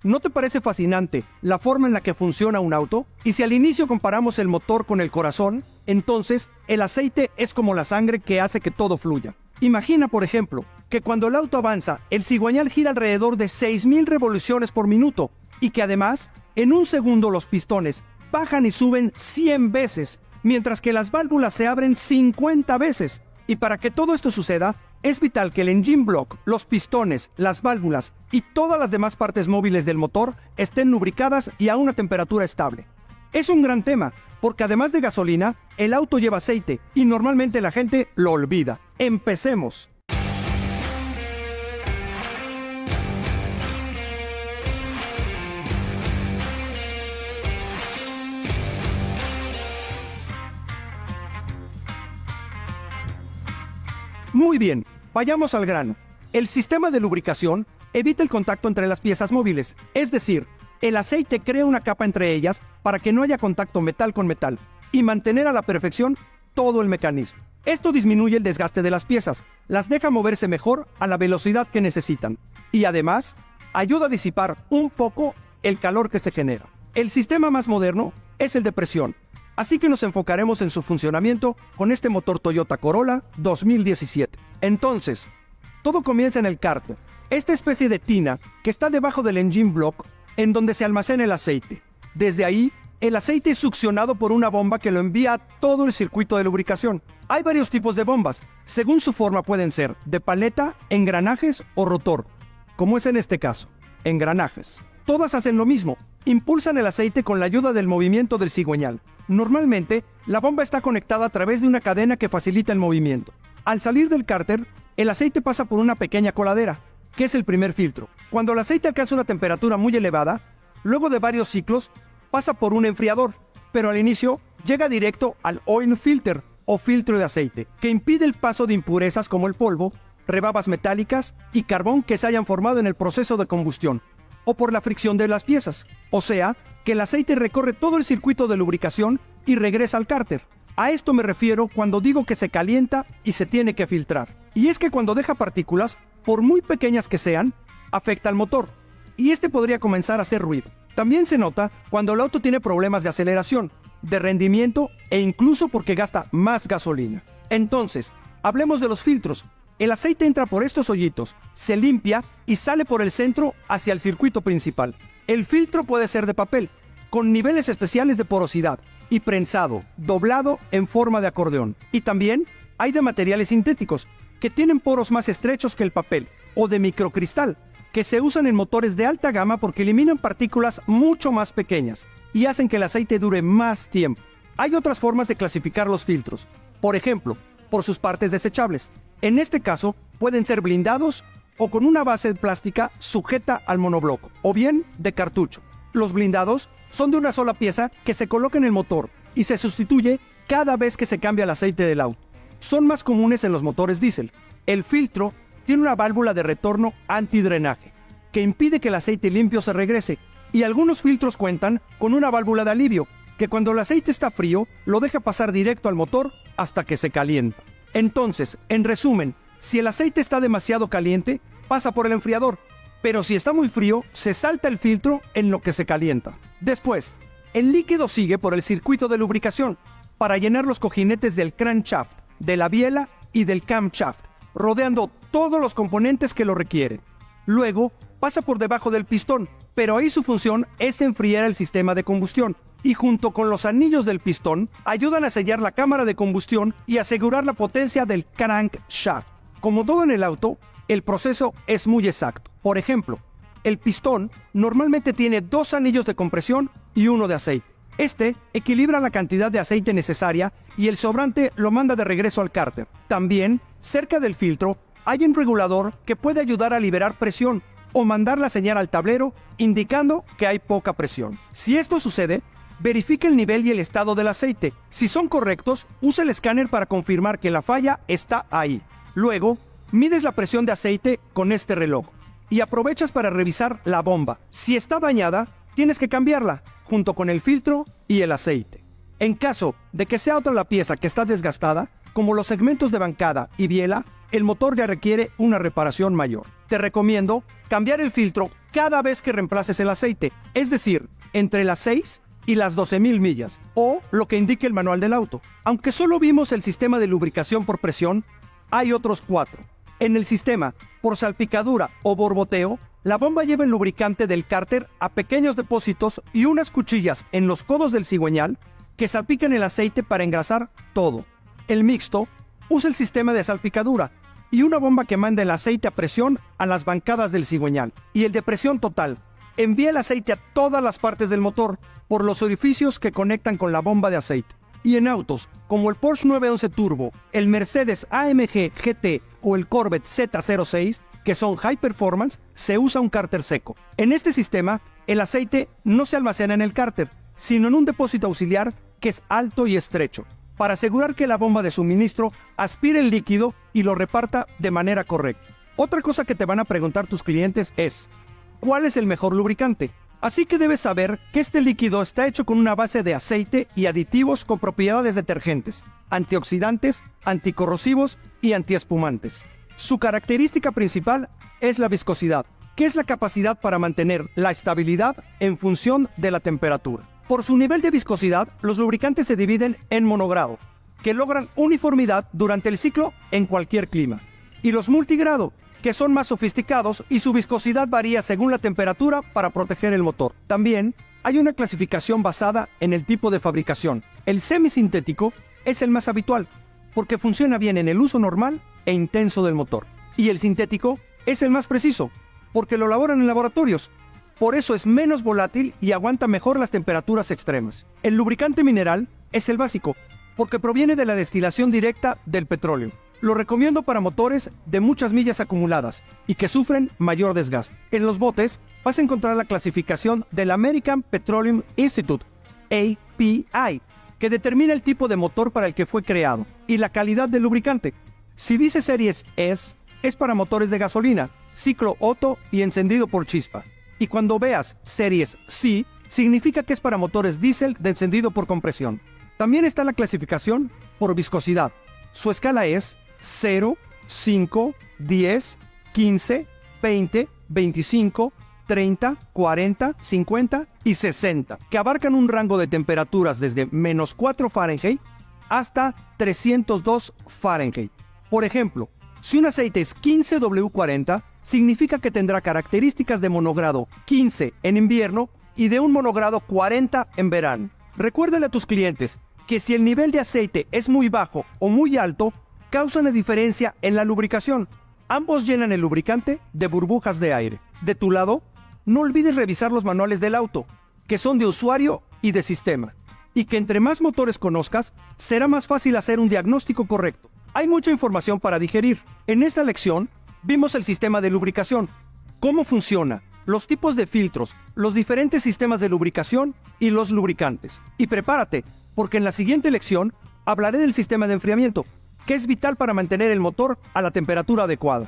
¿No te parece fascinante la forma en la que funciona un auto? Y si al inicio comparamos el motor con el corazón, entonces el aceite es como la sangre que hace que todo fluya. Imagina, por ejemplo, que cuando el auto avanza, el cigüeñal gira alrededor de 6.000 revoluciones por minuto y que además, en un segundo los pistones bajan y suben 100 veces, mientras que las válvulas se abren 50 veces. Y para que todo esto suceda, es vital que el engine block, los pistones, las válvulas y todas las demás partes móviles del motor estén lubricadas y a una temperatura estable. Es un gran tema, porque además de gasolina, el auto lleva aceite y normalmente la gente lo olvida. ¡Empecemos! Muy bien, vayamos al grano. El sistema de lubricación evita el contacto entre las piezas móviles, es decir, el aceite crea una capa entre ellas para que no haya contacto metal con metal y mantener a la perfección todo el mecanismo. Esto disminuye el desgaste de las piezas, las deja moverse mejor a la velocidad que necesitan y además ayuda a disipar un poco el calor que se genera. El sistema más moderno es el de presión. Así que nos enfocaremos en su funcionamiento con este motor Toyota Corolla 2017. Entonces, todo comienza en el cárter, esta especie de tina que está debajo del engine block en donde se almacena el aceite. Desde ahí, el aceite es succionado por una bomba que lo envía a todo el circuito de lubricación. Hay varios tipos de bombas, según su forma pueden ser de paleta, engranajes o rotor, como es en este caso, engranajes. Todas hacen lo mismo, impulsan el aceite con la ayuda del movimiento del cigüeñal. Normalmente, la bomba está conectada a través de una cadena que facilita el movimiento. Al salir del cárter, el aceite pasa por una pequeña coladera, que es el primer filtro. Cuando el aceite alcanza una temperatura muy elevada, luego de varios ciclos, pasa por un enfriador, pero al inicio llega directo al oil filter o filtro de aceite, que impide el paso de impurezas como el polvo, rebabas metálicas y carbón que se hayan formado en el proceso de combustión, o por la fricción de las piezas. O sea, que el aceite recorre todo el circuito de lubricación y regresa al cárter. A esto me refiero cuando digo que se calienta y se tiene que filtrar. Y es que cuando deja partículas, por muy pequeñas que sean, afecta al motor, y este podría comenzar a hacer ruido. También se nota cuando el auto tiene problemas de aceleración, de rendimiento e incluso porque gasta más gasolina. Entonces, hablemos de los filtros. El aceite entra por estos hoyitos, se limpia y sale por el centro hacia el circuito principal. El filtro puede ser de papel, con niveles especiales de porosidad, y prensado, doblado en forma de acordeón. Y también hay de materiales sintéticos, que tienen poros más estrechos que el papel, o de microcristal, que se usan en motores de alta gama porque eliminan partículas mucho más pequeñas y hacen que el aceite dure más tiempo. Hay otras formas de clasificar los filtros, por ejemplo, por sus partes desechables. En este caso, pueden ser blindados o con una base plástica sujeta al monobloco, o bien de cartucho. Los blindados son de una sola pieza que se coloca en el motor y se sustituye cada vez que se cambia el aceite del auto. Son más comunes en los motores diésel. El filtro tiene una válvula de retorno antidrenaje, que impide que el aceite limpio se regrese, y algunos filtros cuentan con una válvula de alivio, que cuando el aceite está frío, lo deja pasar directo al motor hasta que se calienta. Entonces, en resumen, si el aceite está demasiado caliente, pasa por el enfriador, pero si está muy frío, se salta el filtro en lo que se calienta. Después, el líquido sigue por el circuito de lubricación para llenar los cojinetes del crankshaft, de la biela y del camshaft, rodeando todos los componentes que lo requieren. Luego, pasa por debajo del pistón, pero ahí su función es enfriar el sistema de combustión, y junto con los anillos del pistón, ayudan a sellar la cámara de combustión y asegurar la potencia del crankshaft. Como todo en el auto, el proceso es muy exacto. Por ejemplo, el pistón normalmente tiene 2 anillos de compresión y 1 de aceite. Este equilibra la cantidad de aceite necesaria y el sobrante lo manda de regreso al cárter. También, cerca del filtro, hay un regulador que puede ayudar a liberar presión o mandar la señal al tablero indicando que hay poca presión. Si esto sucede, verifique el nivel y el estado del aceite. Si son correctos, usa el escáner para confirmar que la falla está ahí. Luego, mides la presión de aceite con este reloj y aprovechas para revisar la bomba. Si está dañada, tienes que cambiarla, junto con el filtro y el aceite. En caso de que sea otra la pieza que está desgastada, como los segmentos de bancada y biela, el motor ya requiere una reparación mayor. te recomiendo cambiar el filtro cada vez que reemplaces el aceite, es decir, entre las 6 y las 12,000 millas, o lo que indique el manual del auto. Aunque solo vimos el sistema de lubricación por presión, hay otros 4. En el sistema por salpicadura o borboteo, la bomba lleva el lubricante del cárter a pequeños depósitos y unas cuchillas en los codos del cigüeñal que salpican el aceite para engrasar todo. El mixto usa el sistema de salpicadura y una bomba que manda el aceite a presión a las bancadas del cigüeñal. Y el de presión total envía el aceite a todas las partes del motor por los orificios que conectan con la bomba de aceite. Y en autos como el Porsche 911 Turbo, el Mercedes AMG GT o el Corvette Z06, que son high performance, se usa un cárter seco. En este sistema, el aceite no se almacena en el cárter, sino en un depósito auxiliar que es alto y estrecho, para asegurar que la bomba de suministro aspire el líquido y lo reparta de manera correcta. Otra cosa que te van a preguntar tus clientes es, ¿cuál es el mejor lubricante? Así que debes saber que este líquido está hecho con una base de aceite y aditivos con propiedades detergentes, antioxidantes, anticorrosivos y antiespumantes. Su característica principal es la viscosidad, que es la capacidad para mantener la estabilidad en función de la temperatura. Por su nivel de viscosidad, los lubricantes se dividen en monogrado, que logran uniformidad durante el ciclo en cualquier clima, y los multigrado, que son más sofisticados y su viscosidad varía según la temperatura para proteger el motor. También hay una clasificación basada en el tipo de fabricación. El semisintético es el más habitual, porque funciona bien en el uso normal e intenso del motor. Y el sintético es el más preciso, porque lo elaboran en laboratorios. Por eso es menos volátil y aguanta mejor las temperaturas extremas. El lubricante mineral es el básico, porque proviene de la destilación directa del petróleo. Lo recomiendo para motores de muchas millas acumuladas y que sufren mayor desgaste. En los botes vas a encontrar la clasificación del American Petroleum Institute, API, que determina el tipo de motor para el que fue creado y la calidad del lubricante. Si dice Series S, es para motores de gasolina, ciclo Otto y encendido por chispa. Y cuando veas Series C, significa que es para motores diésel de encendido por compresión. También está la clasificación por viscosidad. Su escala es 0, 5, 10, 15, 20, 25, 30, 40, 50 y 60, que abarcan un rango de temperaturas desde menos 4 Fahrenheit hasta 302 Fahrenheit. Por ejemplo, si un aceite es 15W40, significa que tendrá características de monogrado 15 en invierno y de un monogrado 40 en verano. Recuérdale a tus clientes que si el nivel de aceite es muy bajo o muy alto, causa una diferencia en la lubricación. Ambos llenan el lubricante de burbujas de aire. De tu lado, no olvides revisar los manuales del auto, que son de usuario y de sistema, y que entre más motores conozcas, será más fácil hacer un diagnóstico correcto. Hay mucha información para digerir. En esta lección, vimos el sistema de lubricación, cómo funciona, los tipos de filtros, los diferentes sistemas de lubricación y los lubricantes. Y prepárate, porque en la siguiente lección hablaré del sistema de enfriamiento, que es vital para mantener el motor a la temperatura adecuada.